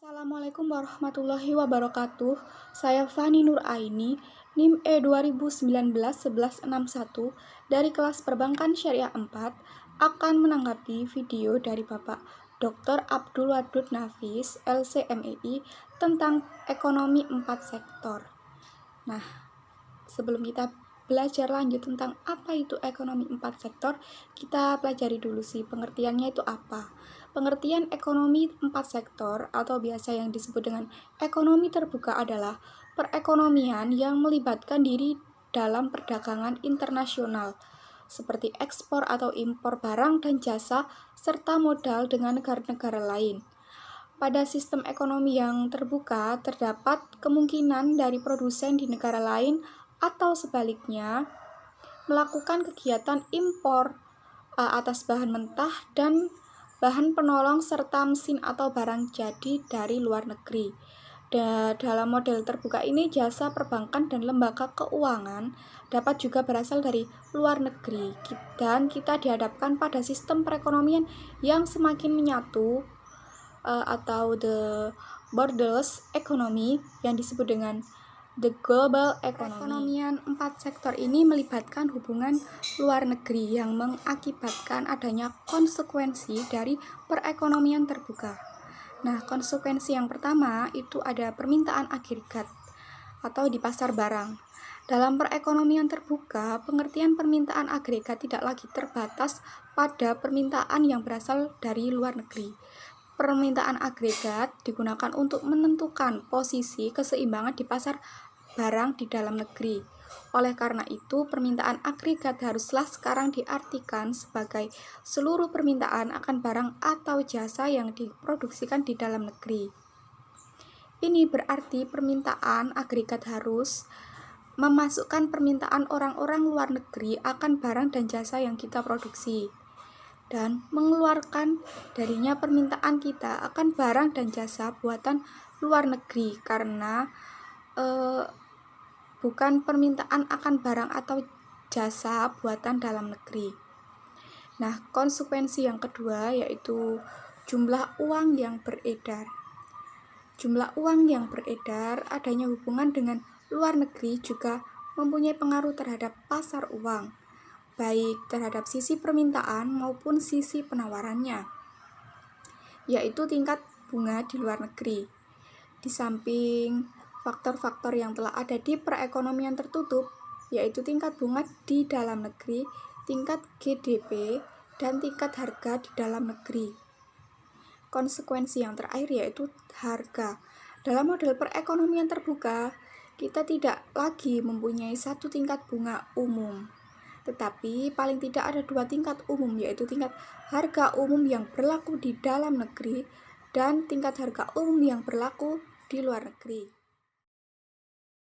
Assalamualaikum warahmatullahi wabarakatuh. Saya Fani Nur Aini, NIM E 2019-1161 dari kelas Perbankan Syariah 4 akan menanggapi video dari Bapak Dr. Abdul Wadud Nafis, LCMEI, tentang ekonomi 4 sektor. Nah, sebelum kita belajar lanjut tentang apa itu ekonomi 4 sektor, kita pelajari dulu sih pengertiannya itu apa. Pengertian ekonomi 4 sektor atau biasa yang disebut dengan ekonomi terbuka adalah perekonomian yang melibatkan diri dalam perdagangan internasional seperti ekspor atau impor barang dan jasa serta modal dengan negara-negara lain. Pada sistem ekonomi yang terbuka, terdapat kemungkinan dari produsen di negara lain atau sebaliknya melakukan kegiatan impor atas bahan mentah dan bahan penolong serta mesin atau barang jadi dari luar negeri. Dalam model terbuka ini, jasa perbankan dan lembaga keuangan dapat juga berasal dari luar negeri, dan kita dihadapkan pada sistem perekonomian yang semakin menyatu atau the borderless economy yang disebut dengan the global economy. Perekonomian 4 sektor ini melibatkan hubungan luar negeri yang mengakibatkan adanya konsekuensi dari perekonomian terbuka. Nah, konsekuensi yang pertama itu ada permintaan agregat atau di pasar barang. Dalam perekonomian terbuka, pengertian permintaan agregat tidak lagi terbatas pada permintaan yang berasal dari luar negeri. Permintaan agregat digunakan untuk menentukan posisi keseimbangan di pasar barang di dalam negeri. Oleh karena itu, permintaan agregat haruslah sekarang diartikan sebagai seluruh permintaan akan barang atau jasa yang diproduksikan di dalam negeri. Ini berarti permintaan agregat harus memasukkan permintaan orang-orang luar negeri akan barang dan jasa yang kita produksi, dan mengeluarkan darinya permintaan kita akan barang dan jasa buatan luar negeri karena bukan permintaan akan barang atau jasa buatan dalam negeri. Nah, konsekuensi yang kedua yaitu jumlah uang yang beredar. Jumlah uang yang beredar, adanya hubungan dengan luar negeri juga mempunyai pengaruh terhadap pasar uang, baik terhadap sisi permintaan maupun sisi penawarannya, yaitu tingkat bunga di luar negeri. Di samping faktor-faktor yang telah ada di perekonomian tertutup, yaitu tingkat bunga di dalam negeri, tingkat GDP, dan tingkat harga di dalam negeri. Konsekuensi yang terakhir yaitu harga. Dalam model perekonomian terbuka, kita tidak lagi mempunyai satu tingkat bunga umum, tetapi paling tidak ada dua tingkat umum, yaitu tingkat harga umum yang berlaku di dalam negeri dan tingkat harga umum yang berlaku di luar negeri.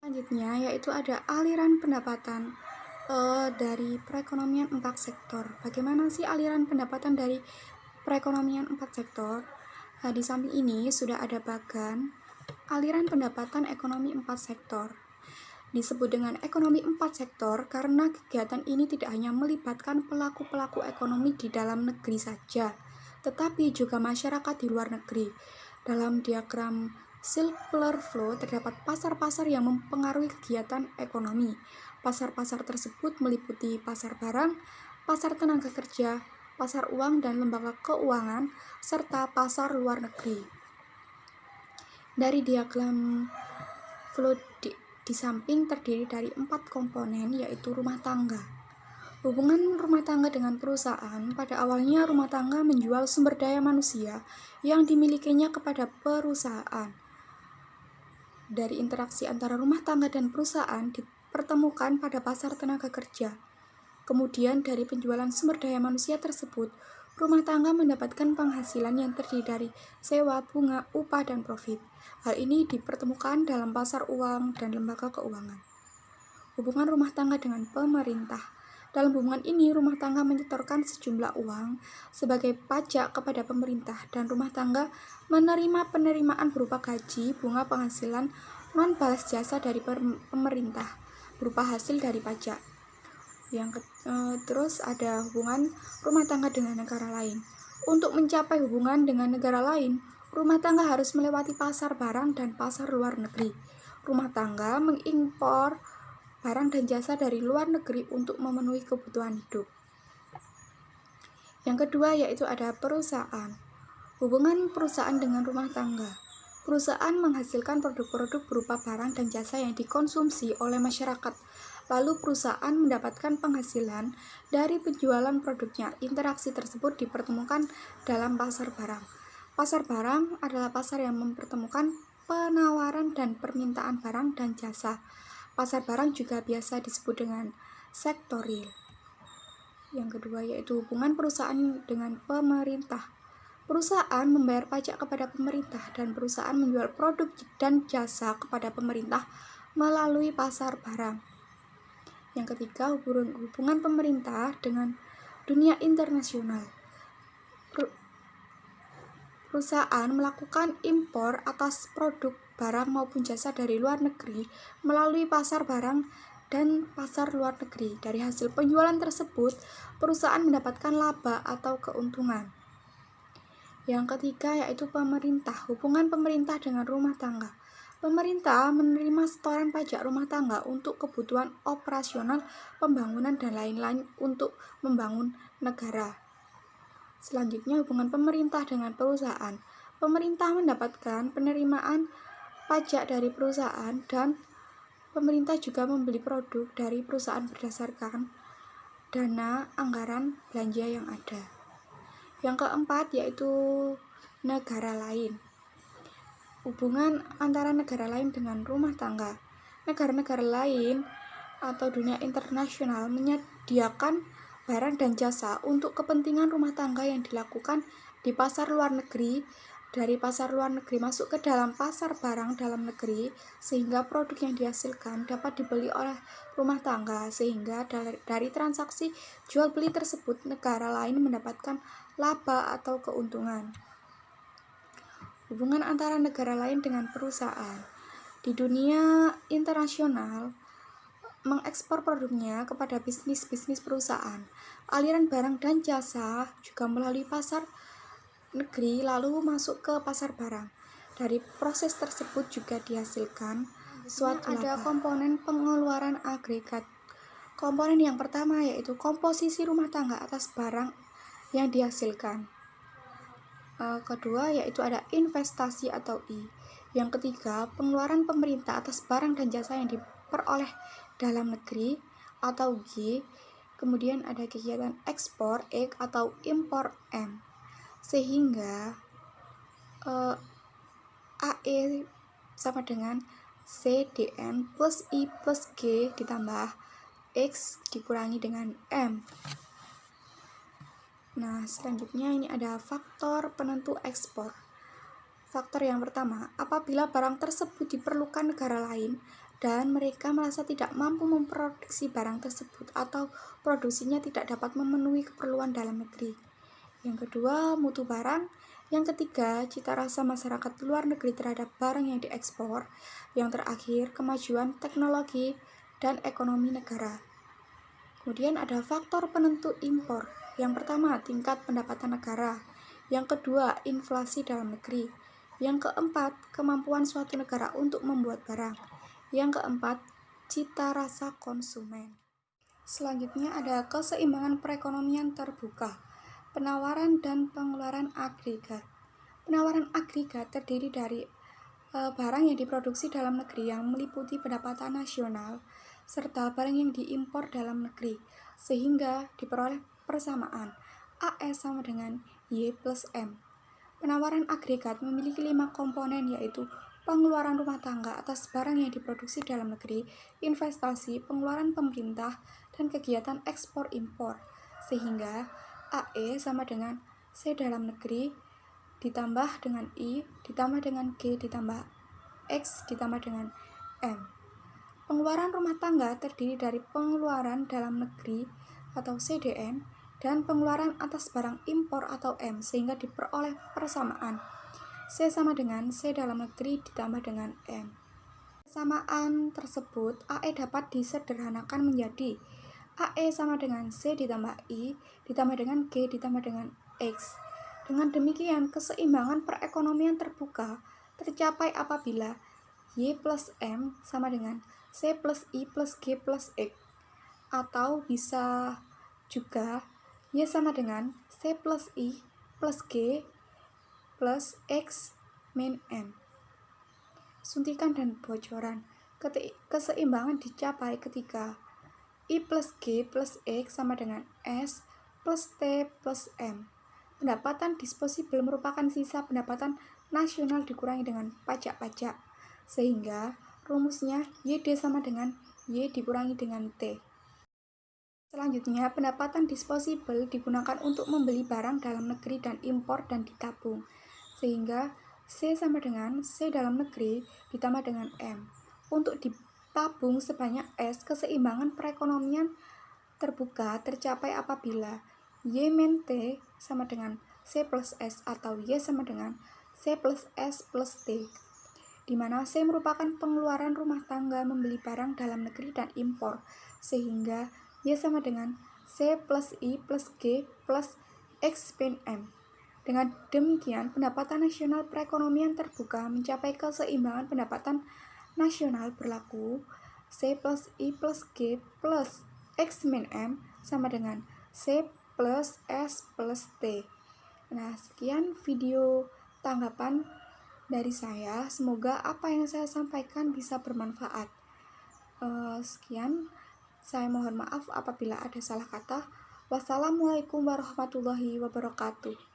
Selanjutnya yaitu ada aliran pendapatan dari perekonomian 4 sektor. Bagaimana sih aliran pendapatan dari perekonomian 4 sektor? Nah, di samping ini sudah ada bagan aliran pendapatan ekonomi 4 sektor. Disebut dengan ekonomi 4 sektor karena kegiatan ini tidak hanya melibatkan pelaku-pelaku ekonomi di dalam negeri saja, tetapi juga masyarakat di luar negeri. Dalam diagram circular flow terdapat pasar-pasar yang mempengaruhi kegiatan ekonomi. Pasar-pasar tersebut meliputi pasar barang, pasar tenaga kerja, pasar uang dan lembaga keuangan, serta pasar luar negeri. Dari diagram flow di samping terdiri dari 4 komponen, yaitu rumah tangga. Hubungan rumah tangga dengan perusahaan. Pada awalnya rumah tangga menjual sumber daya manusia yang dimilikinya kepada perusahaan. Dari interaksi antara rumah tangga dan perusahaan dipertemukan pada pasar tenaga kerja. Kemudian dari penjualan sumber daya manusia tersebut, rumah tangga mendapatkan penghasilan yang terdiri dari sewa, bunga, upah, dan profit. Hal ini dipertemukan dalam pasar uang dan lembaga keuangan. Hubungan rumah tangga dengan pemerintah. Dalam hubungan ini, rumah tangga menyetorkan sejumlah uang sebagai pajak kepada pemerintah, dan rumah tangga menerima penerimaan berupa gaji, bunga, penghasilan, non balas jasa dari pemerintah berupa hasil dari pajak. Terus ada hubungan rumah tangga dengan negara lain. Untuk mencapai hubungan dengan negara lain, Rumah tangga harus melewati pasar barang dan pasar luar negeri. Rumah tangga mengimpor barang dan jasa dari luar negeri untuk memenuhi kebutuhan hidup. Yang kedua yaitu ada perusahaan. Hubungan perusahaan dengan rumah tangga. Perusahaan menghasilkan produk-produk berupa barang dan jasa yang dikonsumsi oleh masyarakat. Lalu perusahaan mendapatkan penghasilan dari penjualan produknya. Interaksi tersebut dipertemukan dalam pasar barang. Pasar barang adalah pasar yang mempertemukan penawaran dan permintaan barang dan jasa. Pasar barang juga biasa disebut dengan sektor real. Yang kedua yaitu hubungan perusahaan dengan pemerintah. Perusahaan membayar pajak kepada pemerintah dan perusahaan menjual produk dan jasa kepada pemerintah melalui pasar barang. Yang ketiga, hubungan pemerintah dengan dunia internasional. Perusahaan melakukan impor atas produk, barang maupun jasa dari luar negeri melalui pasar barang dan pasar luar negeri. Dari hasil penjualan tersebut, perusahaan mendapatkan laba atau keuntungan. Yang ketiga yaitu pemerintah. Hubungan pemerintah dengan rumah tangga. Pemerintah menerima setoran pajak rumah tangga untuk kebutuhan operasional, pembangunan, dan lain-lain untuk membangun negara. Selanjutnya, hubungan pemerintah dengan perusahaan. Pemerintah mendapatkan penerimaan pajak dari perusahaan dan pemerintah juga membeli produk dari perusahaan berdasarkan dana anggaran belanja yang ada. Yang keempat yaitu negara lain. Hubungan antara negara lain dengan rumah tangga. Negara-negara lain atau dunia internasional menyediakan barang dan jasa untuk kepentingan rumah tangga yang dilakukan di pasar luar negeri. Dari pasar luar negeri masuk ke dalam pasar barang dalam negeri, sehingga produk yang dihasilkan dapat dibeli oleh rumah tangga, sehingga dari transaksi jual beli tersebut negara lain mendapatkan laba atau keuntungan. Hubungan antara negara lain dengan perusahaan. Di dunia internasional, mengekspor produknya kepada bisnis-bisnis perusahaan. Aliran barang dan jasa juga melalui pasar negeri lalu masuk ke pasar barang. Dari proses tersebut juga dihasilkan suatu laba. Ada komponen pengeluaran agregat. Komponen yang pertama yaitu komposisi rumah tangga atas barang yang dihasilkan. Kedua yaitu ada investasi atau I. Yang ketiga, pengeluaran pemerintah atas barang dan jasa yang diperoleh dalam negeri atau G. Kemudian ada kegiatan ekspor E atau impor M. Sehingga AE sama dengan CDN plus I plus G ditambah X dikurangi dengan M. Nah, selanjutnya ini ada faktor penentu ekspor. Faktor yang pertama, apabila barang tersebut diperlukan negara lain dan mereka merasa tidak mampu memproduksi barang tersebut atau produksinya tidak dapat memenuhi keperluan dalam negeri. Yang kedua, mutu barang. Yang ketiga, cita rasa masyarakat luar negeri terhadap barang yang diekspor. Yang terakhir, kemajuan teknologi dan ekonomi negara. Kemudian ada faktor penentu impor. Yang pertama, tingkat pendapatan negara. Yang kedua, inflasi dalam negeri. Yang keempat, kemampuan suatu negara untuk membuat barang. Yang keempat, cita rasa konsumen. Selanjutnya ada keseimbangan perekonomian terbuka. Penawaran dan pengeluaran agregat. Penawaran agregat terdiri dari barang yang diproduksi dalam negeri yang meliputi pendapatan nasional serta barang yang diimpor dalam negeri, sehingga diperoleh persamaan AS sama dengan Y plus M. Penawaran agregat memiliki 5 komponen yaitu pengeluaran rumah tangga atas barang yang diproduksi dalam negeri, investasi, pengeluaran pemerintah, dan kegiatan ekspor impor, sehingga AE sama dengan C dalam negeri ditambah dengan I ditambah dengan G ditambah X ditambah dengan M. Pengeluaran rumah tangga terdiri dari pengeluaran dalam negeri atau CDN dan pengeluaran atas barang impor atau M, sehingga diperoleh persamaan C sama dengan C dalam negeri ditambah dengan M. Persamaan tersebut AE dapat disederhanakan menjadi AE sama dengan C ditambah I ditambah dengan G ditambah dengan X. Dengan demikian, keseimbangan perekonomian terbuka tercapai apabila Y plus M sama dengan C plus I plus G plus X, atau bisa juga Y sama dengan C plus I plus G plus X min M. Suntikan dan bocoran. Keseimbangan dicapai ketika I plus G plus X sama dengan S plus T plus M. Pendapatan disposibel merupakan sisa pendapatan nasional dikurangi dengan pajak-pajak, sehingga rumusnya YD sama dengan Y dikurangi dengan T. Selanjutnya, pendapatan disposibel digunakan untuk membeli barang dalam negeri dan impor dan ditabung, sehingga C sama dengan C dalam negeri ditambah dengan M. Untuk ditabung sebanyak S, keseimbangan perekonomian terbuka tercapai apabila Y min T sama dengan C plus S atau Y sama dengan C plus S plus T, di mana C merupakan pengeluaran rumah tangga membeli barang dalam negeri dan impor, sehingga Y sama dengan C plus I plus G plus X min M. Dengan demikian, pendapatan nasional perekonomian terbuka mencapai keseimbangan pendapatan nasional berlaku C plus I plus G plus X min M sama dengan C plus S plus T. Nah, sekian video tanggapan dari saya. Semoga apa yang saya sampaikan bisa bermanfaat. Sekian, saya mohon maaf apabila ada salah kata. Wassalamualaikum warahmatullahi wabarakatuh.